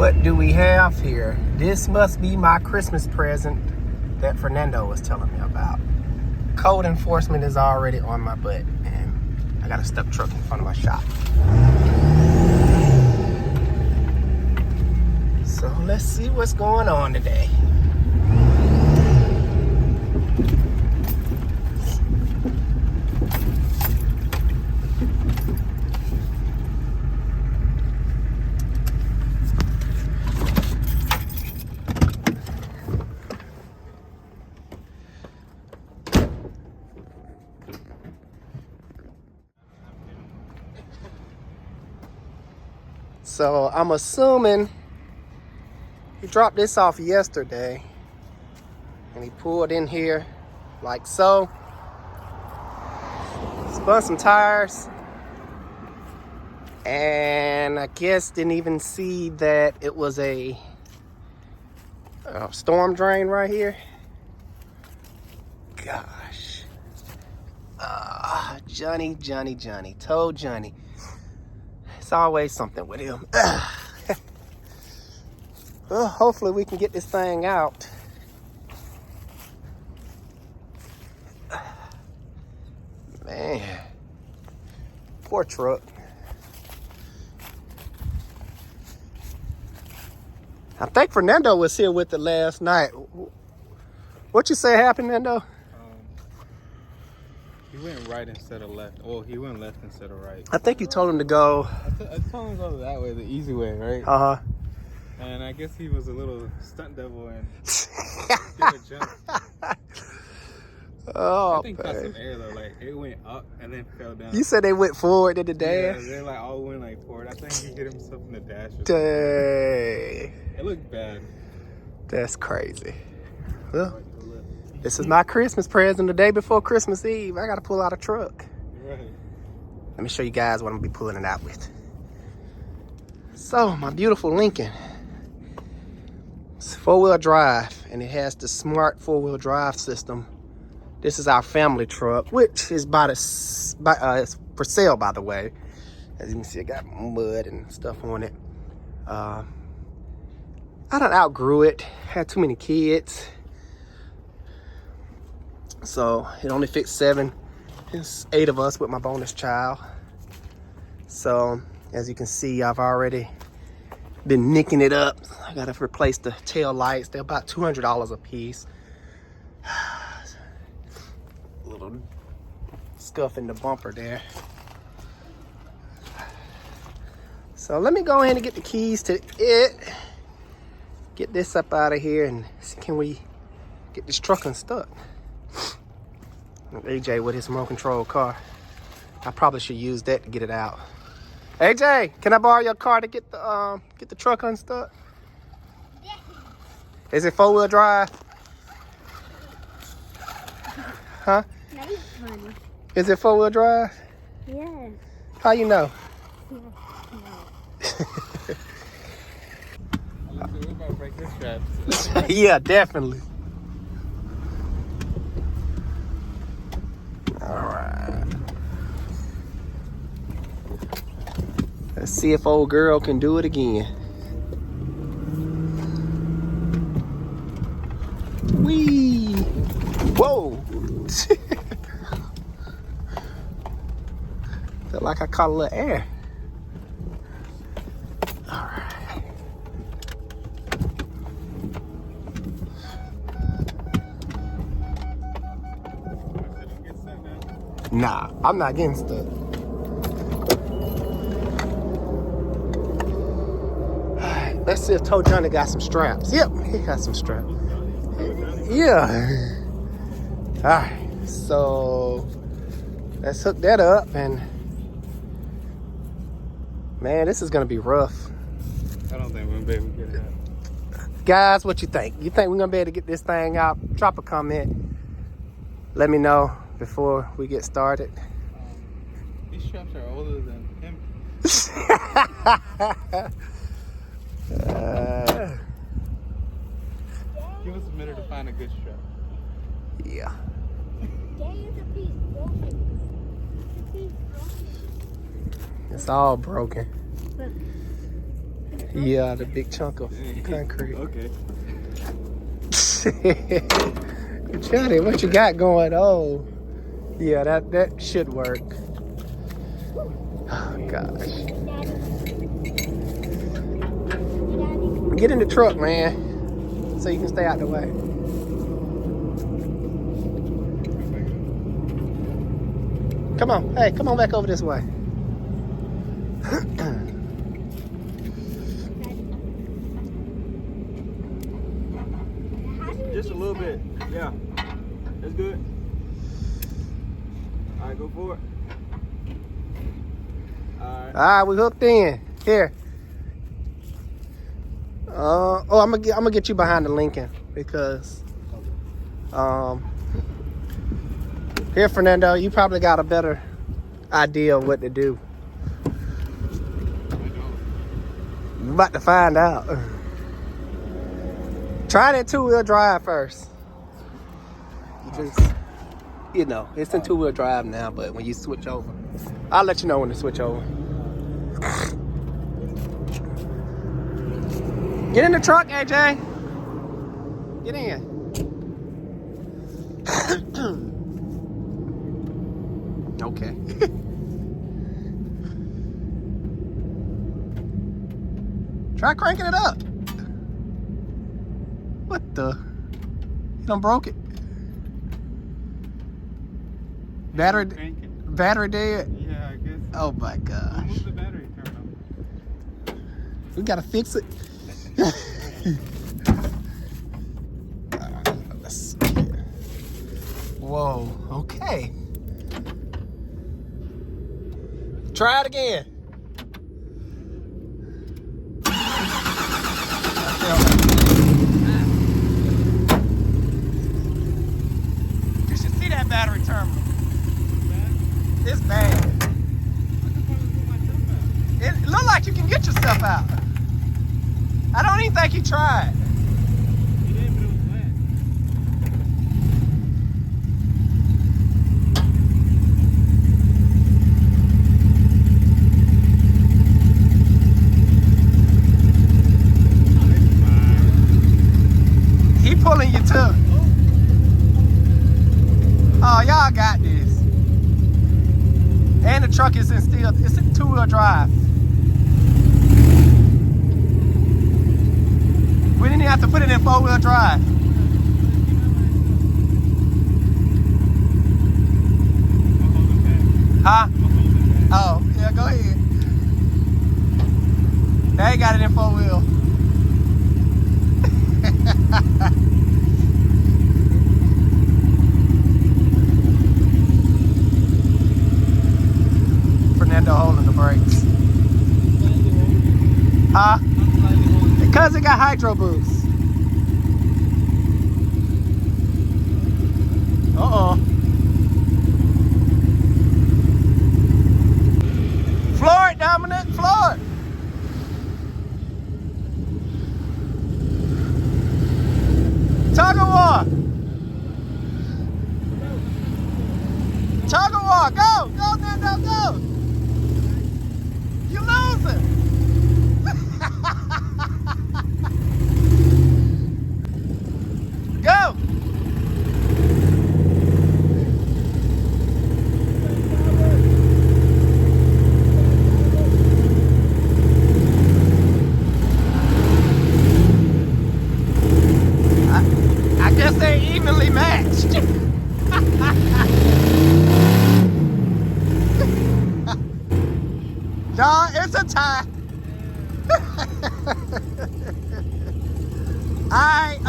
What do we have here? This must be my Christmas present that Fernando was telling me about. Code enforcement is already on my butt, and I got a stuck truck in front of my shop. So let's see what's going on today. So I'm assuming he dropped this off yesterday and he pulled in here like so, spun some tires, and I guess didn't even see that it was a storm drain right here. Gosh. Johnny. Told Johnny. It's always something with him. Well, hopefully we can get this thing out. Man, poor truck. I think Fernando was here with it last night. What you say happened, Fernando? He went right instead of left. Oh, he went left instead of right. I think you told him to go. I told him to go that way, the easy way, right? Uh-huh. And I guess he was a little stunt devil and gave a jump. Oh, I think caught some air though. Like it went up and then fell down. You said they went forward in the dash? Yeah, they like all went like forward. I think he hit himself in the dash. Or Dang. it looked bad. That's crazy. Well, this is my Christmas present the day before Christmas Eve. I got to pull out a truck. Right. Let me show you guys what I'm going to be pulling it out with. So, my beautiful Lincoln. It's 4-wheel drive, and it has the smart 4-wheel drive system. This is our family truck, which is it's for sale, by the way. As you can see, it got mud and stuff on it. I done outgrew it. Had too many kids. So it only fits 7. It's 8 of us with my bonus child. So as you can see, I've already been nicking it up. I gotta replace the tail lights. They're about $200 a piece. A little scuff in the bumper there. So let me go ahead and get the keys to it. Get this up out of here and see, can we get this truck unstuck? AJ with his remote control car. I probably should use that to get it out. AJ, can I borrow your car to get the truck unstuck? Yeah. Is it 4-wheel drive? Huh? That is funny. Is it 4-wheel drive? Yeah. How you know? Yeah. We're about to break his straps. Yeah, definitely. All right. Let's see if old girl can do it again. Whee! Whoa! Felt like I caught a little air. All right. Nah, I'm not getting stuck. Alright, let's see if Toe Johnny got some straps. Yep, he got some straps. Yeah. Alright, so let's hook that up, and man, this is gonna be rough. I don't think we're gonna be able to get it out. Guys, what you think? You think we're gonna be able to get this thing out? Drop a comment. Let me know before we get started. These straps are older than him. Give us a minute to find a good strap. Yeah. It's a piece broken. It's all broken. Look. Yeah, the big chunk of concrete. Okay. Johnny, what you got going on? Yeah, that should work. Oh gosh. Get in the truck, man, so you can stay out the way. Come on, hey, come on back over this way. Just a little bit. Yeah. That's good. All right, go for it. All right, we hooked in. Here. I'm gonna get you behind the Lincoln because here, Fernando, you probably got a better idea of what to do. We're about to find out. Try that two-wheel drive first. It's in two-wheel drive now, but when you switch over, I'll let you know when to switch over. Get in the truck, AJ. Get in. Okay. Try cranking it up. What the? You done broke it. Battery dead? yeah, I guess. Oh my gosh. Move the battery terminal. We gotta fix it. Let's see. Whoa, okay. Try it again. You should see that battery terminal. It's bad. It looked like you can get yourself out. I don't even think he tried. He did, but it was wet. He pulling you too. Oh, y'all got this. And the truck is it's in two-wheel drive. We didn't even have to put it in four-wheel drive. Huh? Oh, yeah, go ahead. They got it in four-wheel. Fernando holding the brakes. Huh? Because it got hydro boost. Uh-oh. Floor it, Dominic, floor it. Tug of war. Tug of war, go, go, Nando, go. You losing. Go. I guess they're evenly matched. Dog, it's a tie. Alright,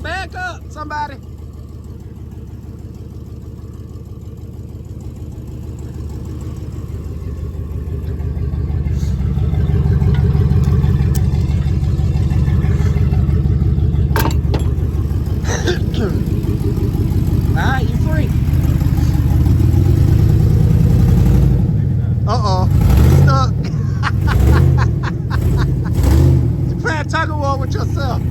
back up, somebody. Alright, you free. Uh-oh. Stuck. You're playing tug of war with yourself.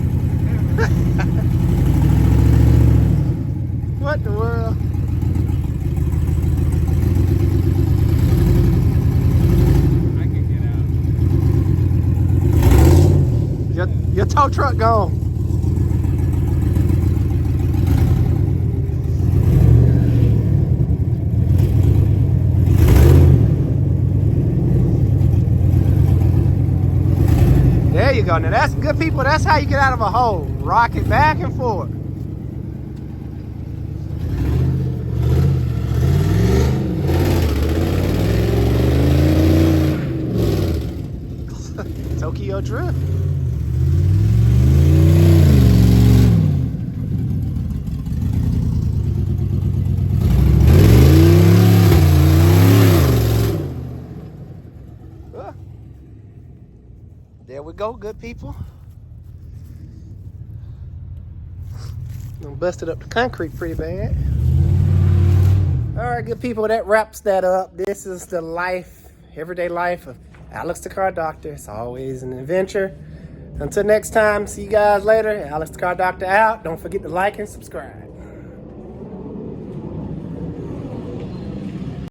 Your tow truck gone. There you go. Now that's good, people. That's how you get out of a hole. Rock it back and forth. Tokyo Drift. There we go, good people. Done busted up the concrete pretty bad. All right, good people, that wraps that up. This is the life, everyday life of Alex the Car Doctor. It's always an adventure. Until next time, see you guys later. Alex the Car Doctor out. Don't forget to like and subscribe.